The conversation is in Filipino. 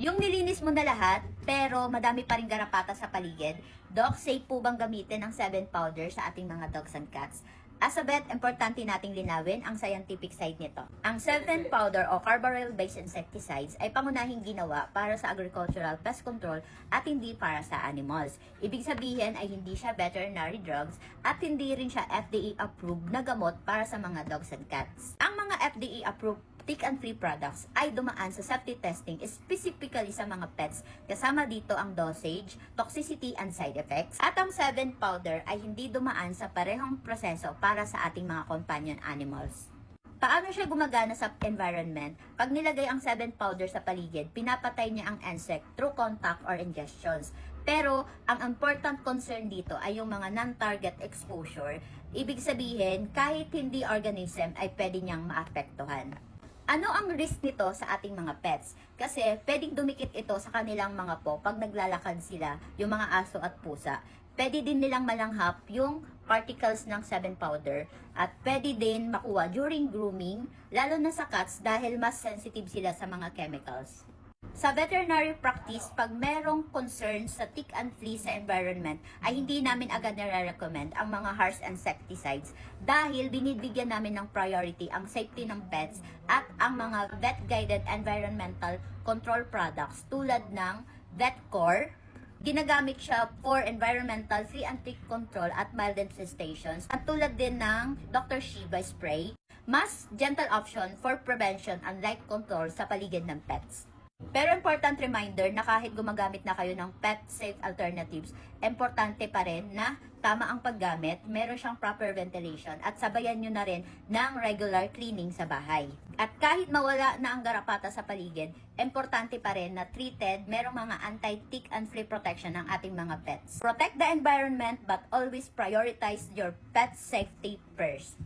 Yung nilinis mo na lahat, pero madami pa rin garapata sa paligid, Doc, safe po bang gamitin ang 7 powder sa ating mga dogs and cats? As a vet, importante nating linawin ang scientific side nito. Ang 7 powder o carbaryl-based insecticides ay pangunahing ginawa para sa agricultural pest control at hindi para sa animals. Ibig sabihin ay hindi siya veterinary drugs at hindi rin siya FDA-approved na gamot para sa mga dogs and cats. Ang mga FDA-approved tick and flea products ay dumaan sa safety testing specifically sa mga pets, kasama dito ang dosage, toxicity and side effects. At ang 7 powder ay hindi dumaan sa parehong proseso para sa ating mga companion animals. Paano siya gumagana sa environment? Pag nilagay ang 7 powder sa paligid, pinapatay niya ang insect through contact or ingestions. Pero, ang important concern dito ay yung mga non-target exposure. Ibig sabihin, kahit hindi organism ay pwede niyang maapektuhan. Ano ang risk nito sa ating mga pets? Kasi pwedeng dumikit ito sa kanilang mga paw pag naglalakad sila, yung mga aso at pusa. Pwede din nilang malanghap yung particles ng 7 powder at pwede din makuha during grooming, lalo na sa cats dahil mas sensitive sila sa mga chemicals. Sa veterinary practice, pag merong concern sa tick and flea sa environment, ay hindi namin agad nare-recommend ang mga harsh insecticides dahil binibigyan namin ng priority ang safety ng pets at ang mga vet-guided environmental control products tulad ng VetCore. Ginagamit siya for environmental flea and tick control at mild infestations at tulad din ng Dr. Shiba spray, mas gentle option for prevention and light control sa paligid ng pets. Pero important reminder na kahit gumagamit na kayo ng pet-safe alternatives, importante pa rin na tama ang paggamit, meron siyang proper ventilation at sabayan nyo na rin ng regular cleaning sa bahay. At kahit mawala na ang garapata sa paligid, importante pa rin na treated, merong mga anti-tick and flea protection ng ating mga pets. Protect the environment but always prioritize your pet safety first.